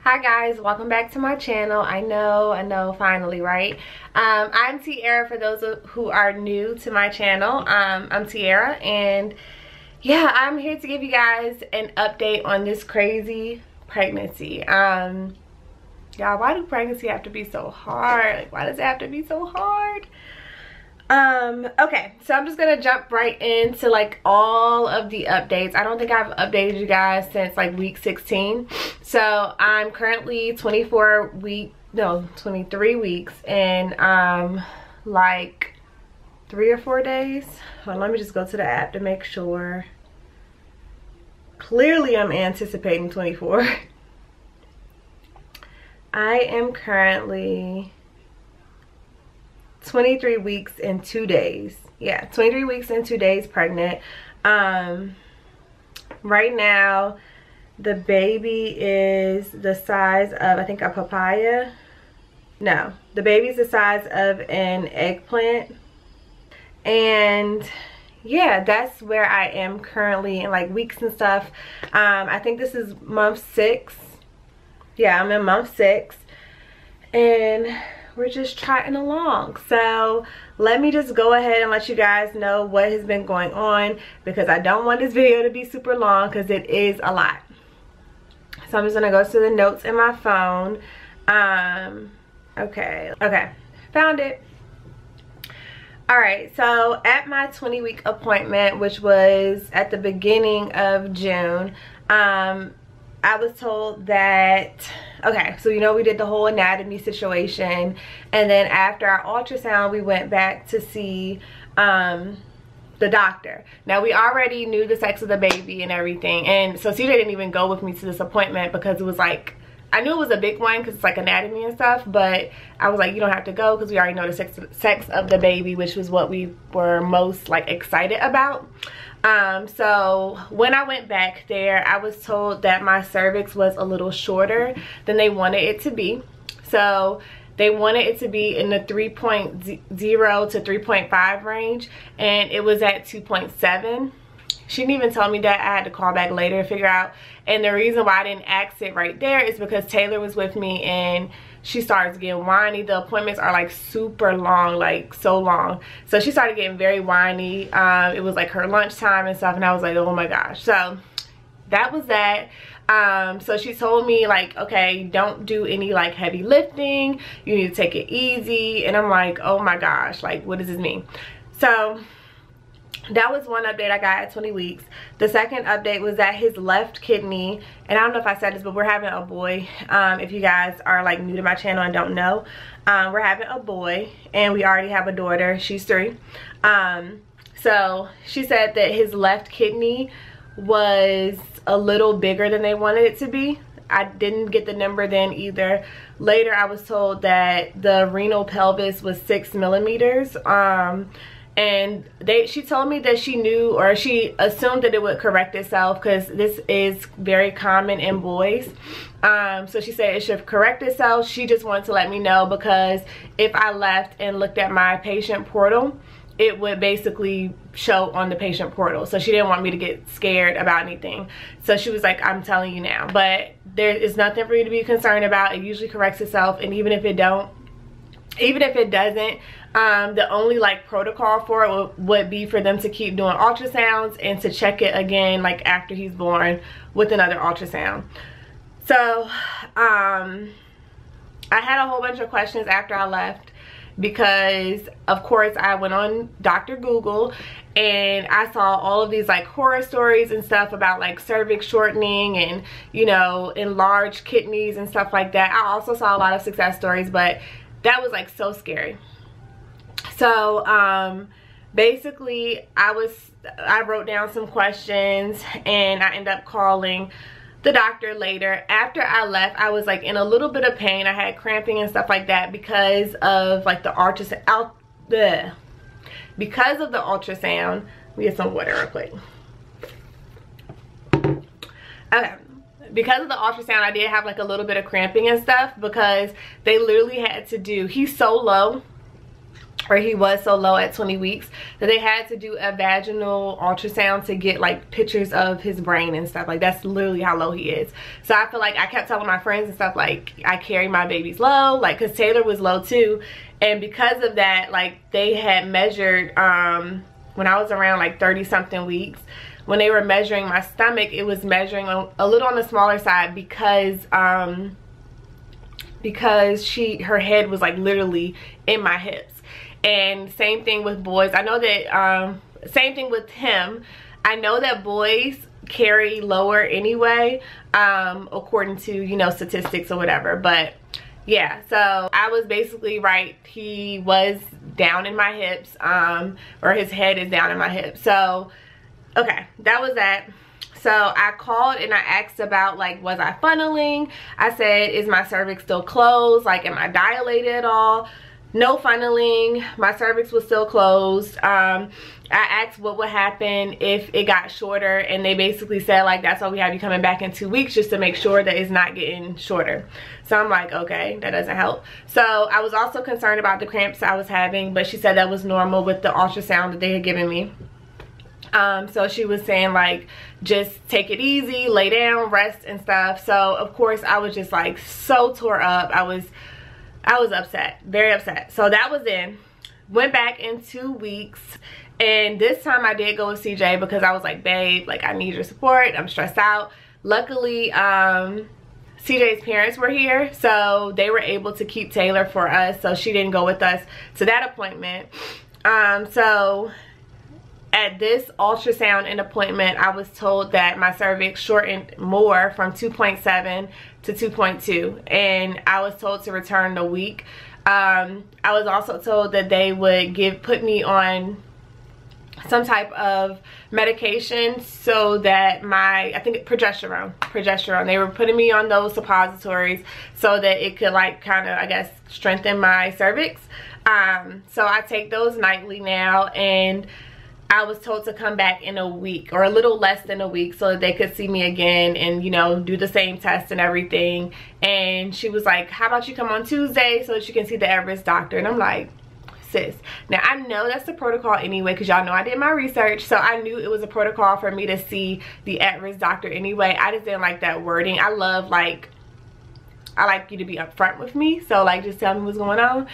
Hi guys, welcome back to my channel. I know, finally, right? I'm Tierra for those who are new to my channel. I'm Tierra, and yeah, I'm here to give you guys an update on this crazy pregnancy. Y'all, why do pregnancy have to be so hard? Like, why does it have to be so hard? Okay, so I'm just gonna jump right into like all of the updates. I don't think I've updated you guys since like week 16. So I'm currently 23 weeks and like 3 or 4 days. Hold on, let me just go to the app to make sure. Clearly I'm anticipating 24. I am currently 23 weeks and 2 days. Yeah, 23 weeks and 2 days pregnant. Right now the baby is the size of, I think, a papaya. No, the baby's the size of an eggplant. And yeah, that's where I am currently in like weeks and stuff. I think this is month 6. Yeah, I'm in month 6 and we're just trotting along. So let me just go ahead and let you guys know what has been going on, because I don't want this video to be super long because it is a lot. So I'm just gonna go to the notes in my phone. Okay, found it. All right, so at my 20-week appointment, which was at the beginning of June, I was told that, okay, so you know we did the whole anatomy situation, and then after our ultrasound we went back to see the doctor. Now we already knew the sex of the baby and everything, and so CJ didn't even go with me to this appointment because it was like, I knew it was a big one because it's like anatomy and stuff, but I was like, you don't have to go because we already know the sex of the baby, which was what we were most like excited about. So when I went back there, I was told that my cervix was a little shorter than they wanted it to be. So they wanted it to be in the 3.0 to 3.5 range, and it was at 2.7. She didn't even tell me that. I had to call back later to figure out. And the reason why I didn't ask it right there is because Taylor was with me and she starts getting whiny. The appointments are like super long, like so long. So she started getting very whiny. It was like her lunchtime and stuff, and I was like, oh my gosh. So that was that. So she told me like, okay, don't do any like heavy lifting. You need to take it easy. And I'm like, oh my gosh, like what does this mean? So that was one update I got at 20 weeks. The second update was that his left kidney, and I don't know if I said this, but we're having a boy. If you guys are like new to my channel and don't know, we're having a boy, and we already have a daughter. She's 3. So she said that his left kidney was a little bigger than they wanted it to be. I didn't get the number then either. Later I was told that the renal pelvis was 6 millimeters. And she told me that she knew, or she assumed that it would correct itself because this is very common in boys. So she said it should correct itself. She just wanted to let me know because if I left and looked at my patient portal, it would basically show on the patient portal. So she didn't want me to get scared about anything. So she was like, I'm telling you now. But there is nothing for you to be concerned about. It usually corrects itself, and even if it doesn't, the only like protocol for it would be for them to keep doing ultrasounds and to check it again like after he's born with another ultrasound. So I had a whole bunch of questions after I left because of course I went on Dr. Google and I saw all of these like horror stories and stuff about like cervix shortening and, you know, enlarged kidneys and stuff like that. I also saw a lot of success stories, but that was like so scary. So basically I wrote down some questions and I ended up calling the doctor later. After I left, I was like in a little bit of pain. I had cramping and stuff like that because of like the ultrasound. Because of the ultrasound. Let me get some water real quick. Okay. Because of the ultrasound, I did have like a little bit of cramping and stuff because they literally had to do, he's so low or he was so low at 20 weeks that they had to do a vaginal ultrasound to get like pictures of his brain and stuff. Like that's literally how low he is. So I feel like I kept telling my friends and stuff like I carry my babies low, like because Taylor was low too, and because of that, like they had measured when I was around like 30 something weeks, when they were measuring my stomach, it was measuring a little on the smaller side because her head was like literally in my hips. And same thing with boys. I know that same thing with him. I know that boys carry lower anyway, according to, you know, statistics or whatever. But yeah, so I was basically right. He was down in my hips, or his head is down in my hips. So okay, that was that. So I called and I asked about like, was I funneling? I said, is my cervix still closed? Like, am I dilated at all? No funneling. My cervix was still closed. I asked what would happen if it got shorter, and they basically said like, that's why we have you coming back in 2 weeks, just to make sure that it's not getting shorter. So I'm like, okay, that doesn't help. So I was also concerned about the cramps I was having, but she said that was normal with the ultrasound that they had given me. So she was saying like, just take it easy, lay down, rest and stuff. So of course I was just like so tore up. I was upset, very upset. So that was in. Went back in 2 weeks, and this time I did go with CJ because I was like, babe, like I need your support, I'm stressed out. Luckily CJ's parents were here, so they were able to keep Taylor for us, so she didn't go with us to that appointment. So at this ultrasound and appointment, I was told that my cervix shortened more from 2.7 to 2.2, and I was told to return in a week. I was also told that they would put me on some type of medication so that I think progesterone, they were putting me on those suppositories so that it could like kind of, I guess, strengthen my cervix. So I take those nightly now, and I was told to come back in a week, or a little less than a week, so that they could see me again and, you know, do the same test and everything. And she was like, how about you come on Tuesday so that you can see the at-risk doctor? And I'm like, sis, now I know that's the protocol anyway, because y'all know I did my research, so I knew it was a protocol for me to see the at-risk doctor anyway. I just didn't like that wording. I like you to be upfront with me, so like just tell me what's going on.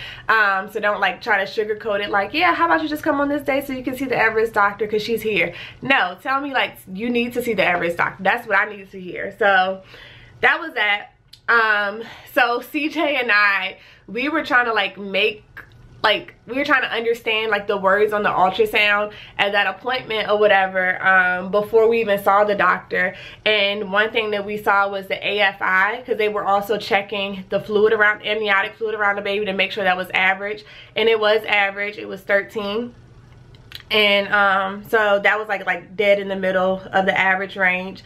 So don't like try to sugarcoat it like, yeah, how about you just come on this day so you can see the at-risk doctor because she's here. No, tell me like you need to see the at-risk doctor. That's what I needed to hear. So that was that. So CJ and I, we were trying to like we were trying to understand like the words on the ultrasound at that appointment or whatever, before we even saw the doctor. And one thing that we saw was the AFI, because they were also checking the amniotic fluid around the baby to make sure that was average, and it was average. It was 13. And so that was like dead in the middle of the average range.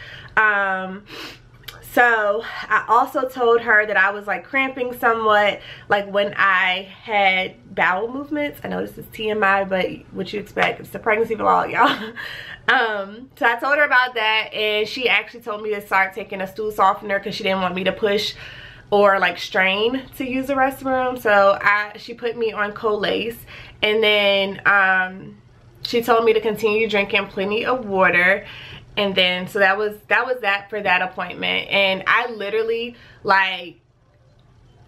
So I also told her that I was like cramping somewhat, like when I had bowel movements. I know this is TMI, but what you expect, it's the pregnancy vlog, y'all. So I told her about that, and she actually told me to start taking a stool softener because she didn't want me to push or like strain to use the restroom. So she put me on Colace, and then she told me to continue drinking plenty of water. And then so that was that for that appointment. And I literally, like,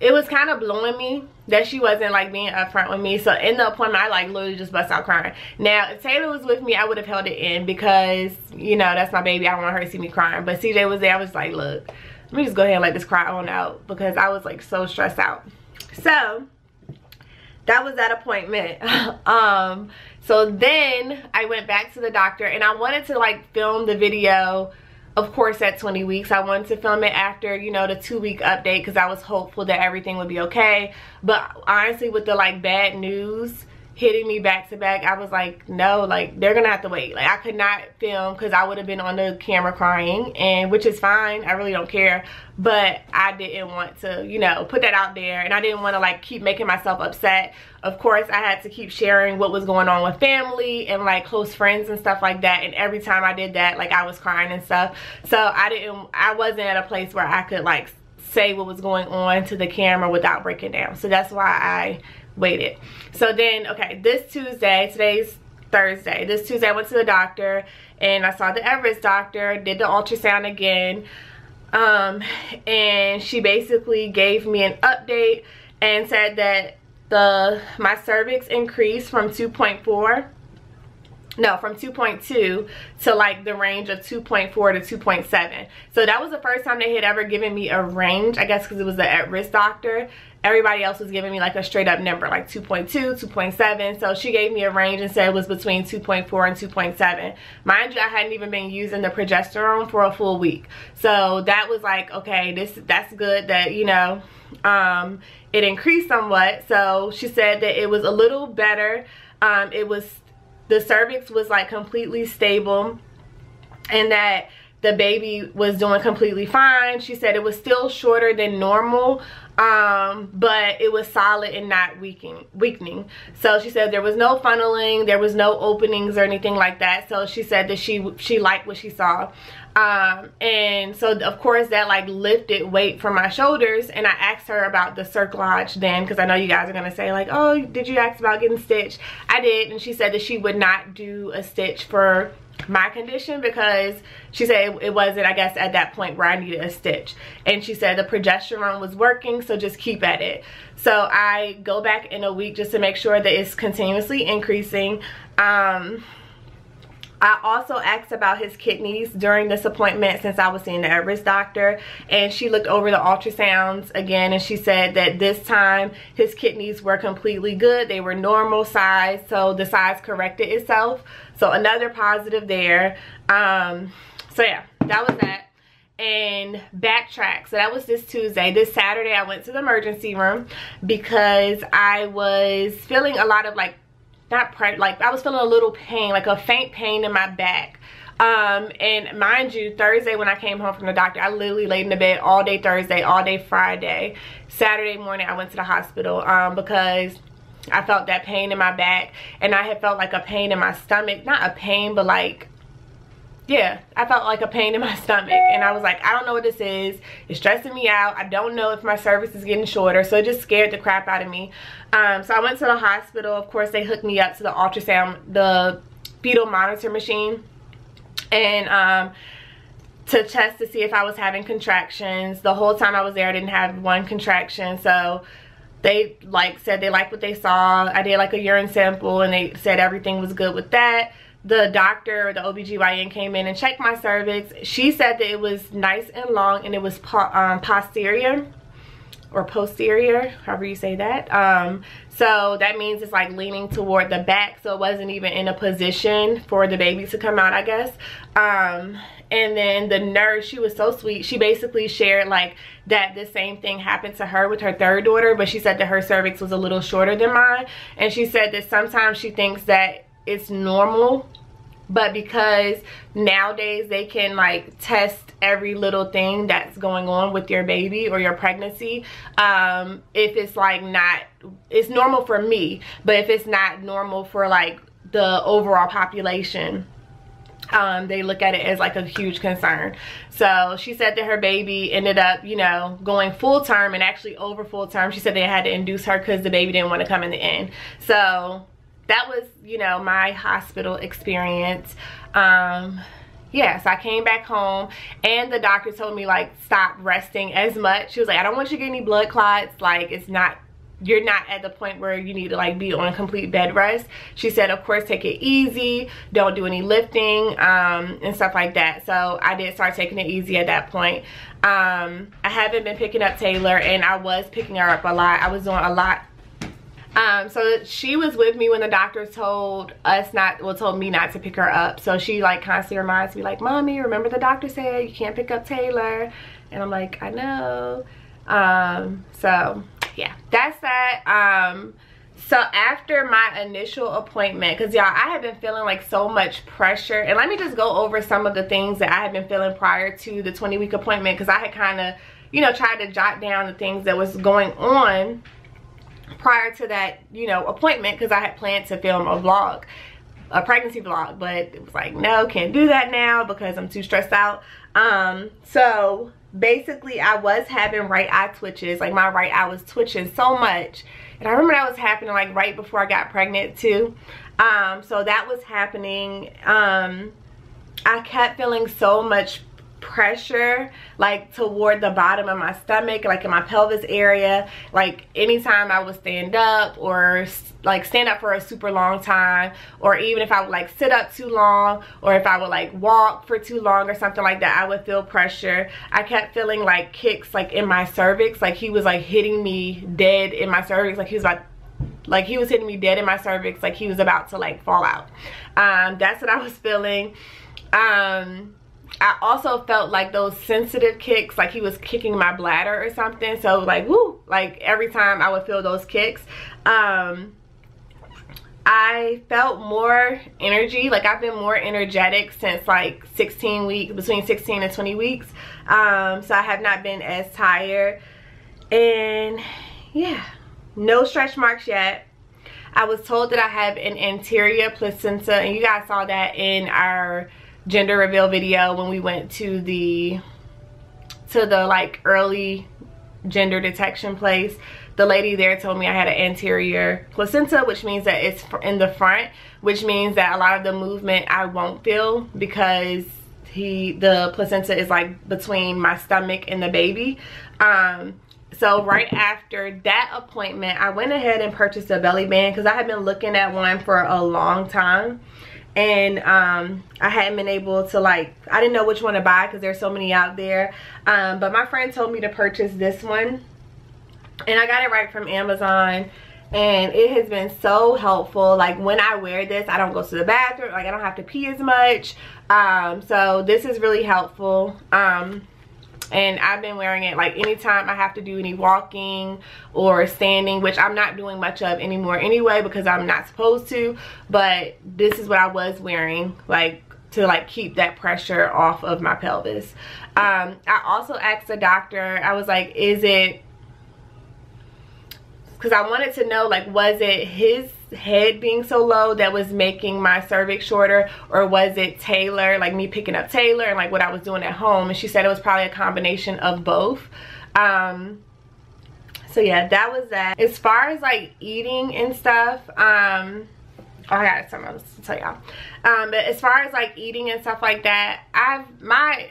it was kind of blowing me that she wasn't like being upfront with me. So in the appointment, I like literally just bust out crying. Now if Taylor was with me, I would have held it in because, you know, that's my baby. I don't want her to see me crying. But CJ was there. I was like, look, let me just go ahead and let this cry on out, because I was like so stressed out. So that was that appointment. So then I went back to the doctor, and I wanted to like film the video, of course, at 20 weeks. I wanted to film it after, you know, the 2-week update, because I was hopeful that everything would be okay. But honestly, with the like bad news hitting me back to back, I was like, no, like they're gonna have to wait. Like I could not film because I would have been on the camera crying, and which is fine, I really don't care, but I didn't want to, you know, put that out there, and I didn't want to like keep making myself upset. Of course I had to keep sharing what was going on with family and like close friends and stuff like that, and every time I did that, like I was crying and stuff. So I wasn't at a place where I could like say what was going on to the camera without breaking down. So that's why I waited. So then, okay, this Tuesday, today's Thursday, this Tuesday I went to the doctor and I saw the Everest doctor, did the ultrasound again, and she basically gave me an update and said that my cervix increased from 2.2 to like the range of 2.4 to 2.7. So that was the first time they had ever given me a range, I guess because it was the at-risk doctor. Everybody else was giving me like a straight up number, like 2.2, 2.7. So she gave me a range and said it was between 2.4 and 2.7. Mind you, I hadn't even been using the progesterone for a full week. So that was like, okay, that's good that, you know, it increased somewhat. So she said that it was a little better. The cervix was like completely stable and that the baby was doing completely fine. She said it was still shorter than normal, but it was solid and not weakening. So she said there was no funneling, there was no openings or anything like that. So she said that she liked what she saw. And so of course that like lifted weight from my shoulders, and I asked her about the cerclage then, because I know you guys are gonna say like, oh, did you ask about getting stitched? I did, and she said that she would not do a stitch for my condition because she said it wasn't, I guess, at that point where I needed a stitch. And she said the progesterone was working, so just keep at it. So I go back in a week just to make sure that it's continuously increasing. I also asked about his kidneys during this appointment since I was seeing the Everest doctor, and she looked over the ultrasounds again and she said that this time his kidneys were completely good. They were normal size, so the size corrected itself. So another positive there. So yeah, that was that. And backtrack, so that was this Tuesday. This Saturday I went to the emergency room because I was feeling a lot of like, I was feeling a little pain, like a faint pain in my back. And mind you, Thursday when I came home from the doctor, I literally laid in the bed all day Thursday, all day Friday. Saturday morning I went to the hospital because I felt that pain in my back, and I had felt like a pain in my stomach. Not a pain, but like, yeah, I felt like a pain in my stomach, and I was like, I don't know what this is. It's stressing me out. I don't know if my cervix is getting shorter, so it just scared the crap out of me. So I went to the hospital. Of course, they hooked me up to the ultrasound, the fetal monitor machine, and to test to see if I was having contractions. The whole time I was there, I didn't have one contraction, so they like said they liked what they saw. I did like a urine sample, and they said everything was good with that. The doctor, the OBGYN, came in and checked my cervix. She said that it was nice and long, and it was posterior or posterior, however you say that. So that means it's like leaning toward the back, so it wasn't even in a position for the baby to come out, I guess. And then the nurse, she was so sweet. She basically shared like that the same thing happened to her with her third daughter, but she said that her cervix was a little shorter than mine. And she said that sometimes she thinks that it's normal, but because nowadays they can like test every little thing that's going on with your baby or your pregnancy, if it's like not, it's normal for me, but if it's not normal for like the overall population, they look at it as like a huge concern. So she said that her baby ended up, you know, going full term, and actually over full term. She said they had to induce her because the baby didn't want to come in the end. So that was, you know, my hospital experience. Yeah, so I came back home, and the doctor told me like stop resting as much. She was like, I don't want you to get any blood clots. Like, it's not, you're not at the point where you need to like be on complete bed rest. She said, of course, take it easy, don't do any lifting, and stuff like that. So I did start taking it easy at that point. I haven't been picking up Taylor, and I was picking her up a lot. I was doing a lot. So she was with me when the doctor told me not to pick her up. So she like constantly reminds me like, Mommy, remember the doctor said you can't pick up Taylor? And I'm like, I know. So yeah, that's that. So after my initial appointment, because y'all, I have been feeling like so much pressure, and let me just go over some of the things that I had been feeling prior to the 20-week appointment, because I had kind of, you know, tried to jot down the things that was going on prior to that, you know, appointment, because I had planned to film a vlog, a pregnancy vlog, but it was like, no, can't do that now because I'm too stressed out. So basically I was having right eye twitches. Like my right eye was twitching so much. And I remember that was happening like right before I got pregnant too. So that was happening. I kept feeling so much pressure like toward the bottom of my stomach, like in my pelvis area. Like anytime I would stand up, or like stand up for a super long time, or even if I would like sit up too long, or if I would like walk for too long or something like that, I would feel pressure. I kept feeling like kicks like in my cervix, like he was like hitting me dead in my cervix, like he was hitting me dead in my cervix, like he was about to like fall out. That's what I was feeling. I also felt like those sensitive kicks, like he was kicking my bladder or something. So like, woo, like every time I would feel those kicks, I felt more energy. Like I've been more energetic since like 16 weeks, between 16 and 20 weeks. So I have not been as tired. And yeah, no stretch marks yet. I was told that I have an anterior placenta, and you guys saw that in our gender reveal video when we went to the like early gender detection place. The lady there told me I had an anterior placenta, which means that it's in the front, which means that a lot of the movement I won't feel because the placenta is like between my stomach and the baby. So right after that appointment, I went ahead and purchased a belly band because I had been looking at one for a long time. And I hadn't been able to, like, I didn't know which one to buy because there's so many out there. But my friend told me to purchase this one, and I got it right from Amazon, and it has been so helpful. Like when I wear this, I don't go to the bathroom, like I don't have to pee as much. So this is really helpful. And I've been wearing it like anytime I have to do any walking or standing, which I'm not doing much of anymore anyway because I'm not supposed to. But this is what I was wearing, like to like keep that pressure off of my pelvis. I also asked the doctor, I was like, is it, because I wanted to know, like, was it his head being so low that was making my cervix shorter, or was it Taylor, like me picking up Taylor and like what I was doing at home? And she said it was probably a combination of both. So yeah, that was that. As far as like eating and stuff, oh, I got something else to tell y'all. But as far as like eating and stuff like that, my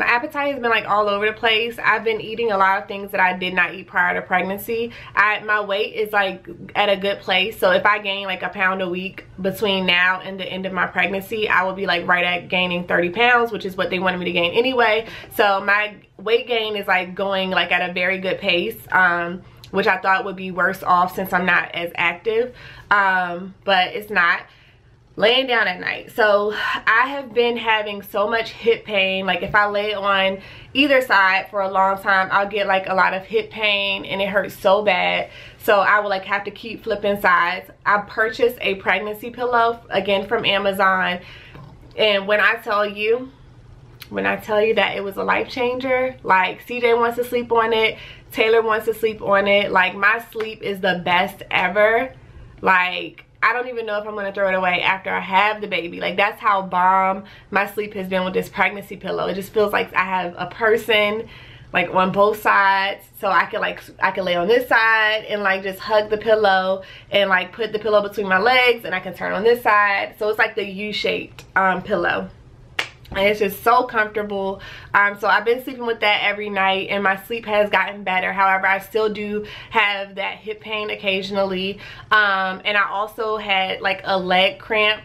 appetite has been like all over the place. I've been eating a lot of things that I did not eat prior to pregnancy. My weight is like at a good place. So if I gain like a pound a week between now and the end of my pregnancy, I will be like right at gaining 30 pounds, which is what they wanted me to gain anyway. So my weight gain is like going like at a very good pace, which I thought would be worse off since I'm not as active. But it's not. Laying down at night, so I have been having so much hip pain. Like if I lay on either side for a long time, I'll get like a lot of hip pain and it hurts so bad. So I will like have to keep flipping sides. I purchased a pregnancy pillow again from Amazon, and when I tell you that it was a life changer, like CJ wants to sleep on it, Taylor wants to sleep on it, like my sleep is the best ever. Like I don't even know if I'm going to throw it away after I have the baby. Like that's how bomb my sleep has been with this pregnancy pillow. It just feels like I have a person like on both sides, so I can lay on this side and like just hug the pillow and like put the pillow between my legs, and I can turn on this side. So it's like the U-shaped pillow. And it's just so comfortable. So I've been sleeping with that every night, and my sleep has gotten better. However, I still do have that hip pain occasionally. And I also had like a leg cramp,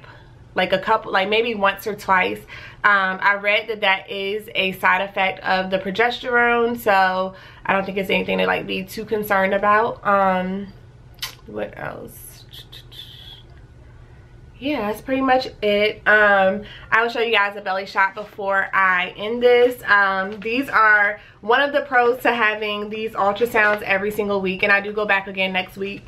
like maybe once or twice. I read that that is a side effect of the progesterone, so I don't think it's anything to like be too concerned about. What else? Yeah, that's pretty much it. I will show you guys a belly shot before I end this. These are one of the pros to having these ultrasounds every single week, and I do go back again next week.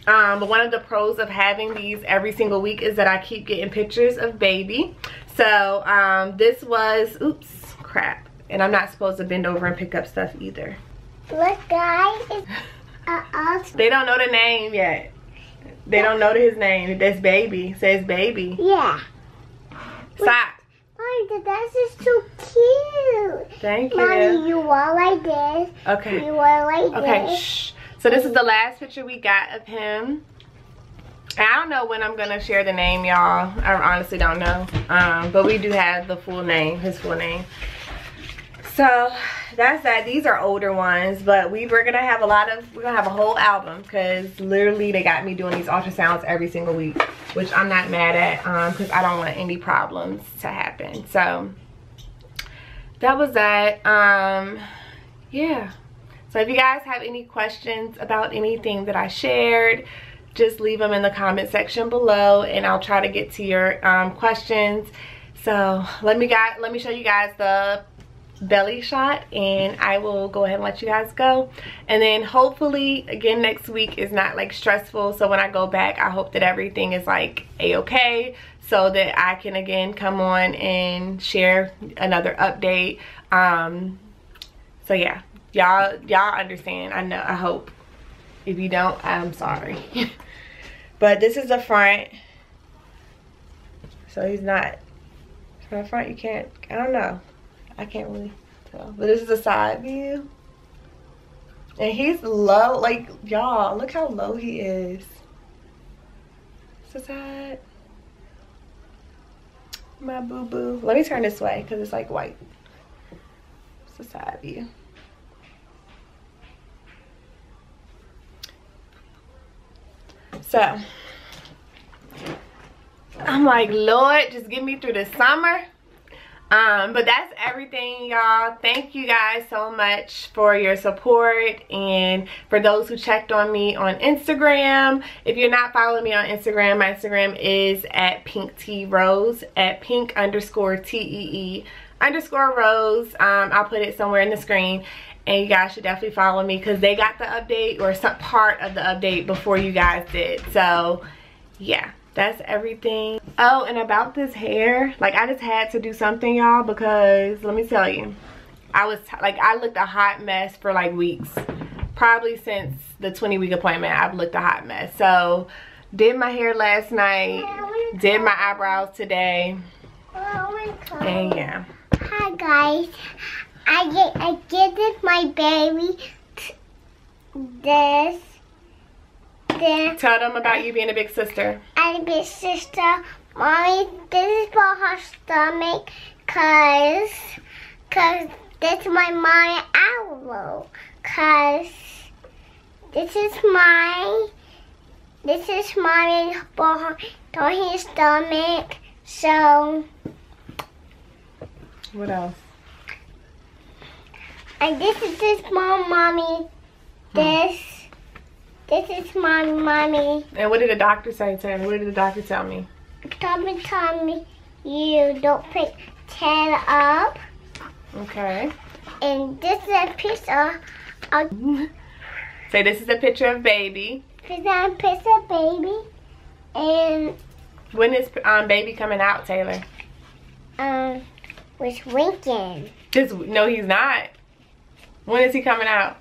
But one of the pros of having these every single week is that I keep getting pictures of baby. So this was, oops, crap. And I'm not supposed to bend over and pick up stuff either. Look guys, they don't know the name yet. They don't know his name. That's baby. It says baby. Yeah. Stop. Mommy, that's just too cute. Thank you. Mommy, you are like this. Okay. You are like Okay, this. shh. So this is the last picture we got of him. And I don't know when I'm gonna share the name, y'all. I honestly don't know. But we do have the full name, his full name. So that's that. These are older ones, but we're gonna have we're gonna have a whole album because literally they got me doing these ultrasounds every single week, which I'm not mad at because I don't want any problems to happen. So that was that. Yeah. So if you guys have any questions about anything that I shared, just leave them in the comment section below and I'll try to get to your questions. So let me show you guys the belly shot and I will go ahead and let you guys go. And then hopefully again next week is not like stressful, so when I go back I hope that everything is like a-okay so that I can again come on and share another update. So yeah, y'all understand. I know, I hope. If you don't, I'm sorry. But this is the front. So he's not from the front. You can't, I don't know, I can't really tell. But this is the side view. And he's low, like, y'all, look how low he is. It's the side. My boo-boo. Let me turn this way because it's like white. It's the side view. So I'm like, Lord, just get me through the summer. But that's everything, y'all. Thank you guys so much for your support and for those who checked on me on Instagram. If you're not following me on Instagram, my Instagram is at PINKteeROSE, at pink_TEE_rose. I'll put it somewhere in the screen. And you guys should definitely follow me because they got the update or some part of the update before you guys did. So yeah, that's everything. Oh, and about this hair, like I just had to do something, y'all, because let me tell you, I looked a hot mess for like weeks. Probably since the 20-week appointment, I've looked a hot mess. So did my hair last night, did my eyebrows today, and yeah. Hi guys. I gave my baby this. Tell them about you being a big sister. I'm a big sister. Mommy, this is for her stomach cause this is my mommy elbow. Cause this is mommy for his stomach. So what else? And this is my mommy. This is my mommy. And what did the doctor say to me? What did the doctor tell me? The doctor told me you don't pick 10 up. Okay. And this is a picture of Say this is a picture of baby. This is a picture of baby. And when is baby coming out, Taylor? Was winking. No, he's not. When is he coming out?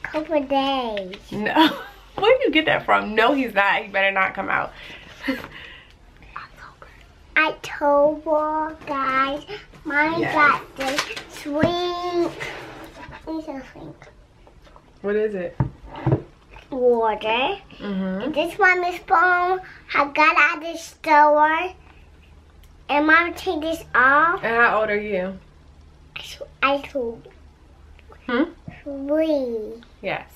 Couple days. No. Where did you get that from? No, he's not. He better not come out. October, guys. Mine got the swing. It's a swing. What is it? Water. And this one is phone. I got out of the store. And Mom take this off. And how old are you? I told. 3. Yes.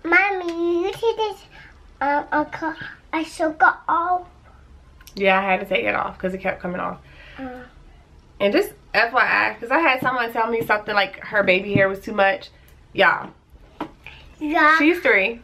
Mommy, you take this I sugar off. Yeah, I had to take it off because it kept coming off. And just FYI, because I had someone tell me something like her baby hair was too much. Y'all. Yeah. She's 3.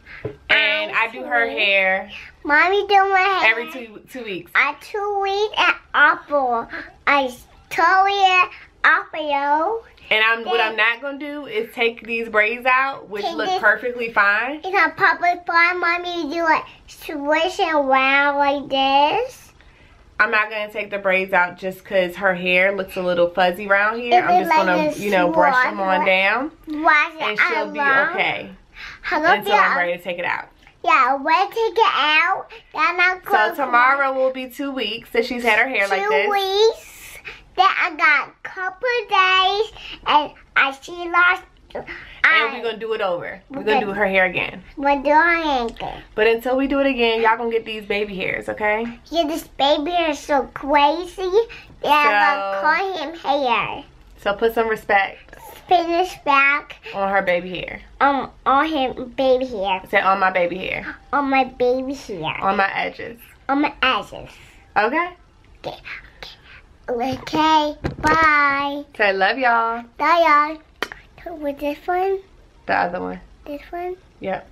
And I do her hair. Mommy do my hair. Every 2 weeks. I 2 weeks at Apple. I totally Apple. And what I'm not gonna do is take these braids out, which look perfectly fine. It's a public fine, Mommy. You do like swishing around like this. I'm not gonna take the braids out just because her hair looks a little fuzzy around here. I'm just gonna, you know, brush them on down, and she'll be okay until I'm ready to take it out. Yeah, we'll take it out. Then I'll go. So tomorrow will be 2 weeks that she's had her hair like this. 2 weeks. Then I got a couple of days, and she lost. And we're gonna do it over. We're gonna do her hair again. We'll do her hair again. But until we do it again, y'all gonna get these baby hairs, okay? Yeah, this baby hair is so crazy. Yeah, I'm gonna call him hair. So put some respect. Finish back. On her baby hair. On him baby hair. Say on my baby hair. On my baby hair. On my edges. On my edges. Okay? Okay. Okay. Bye. Say love y'all. Bye, y'all. With this one? The other one. This one? Yep.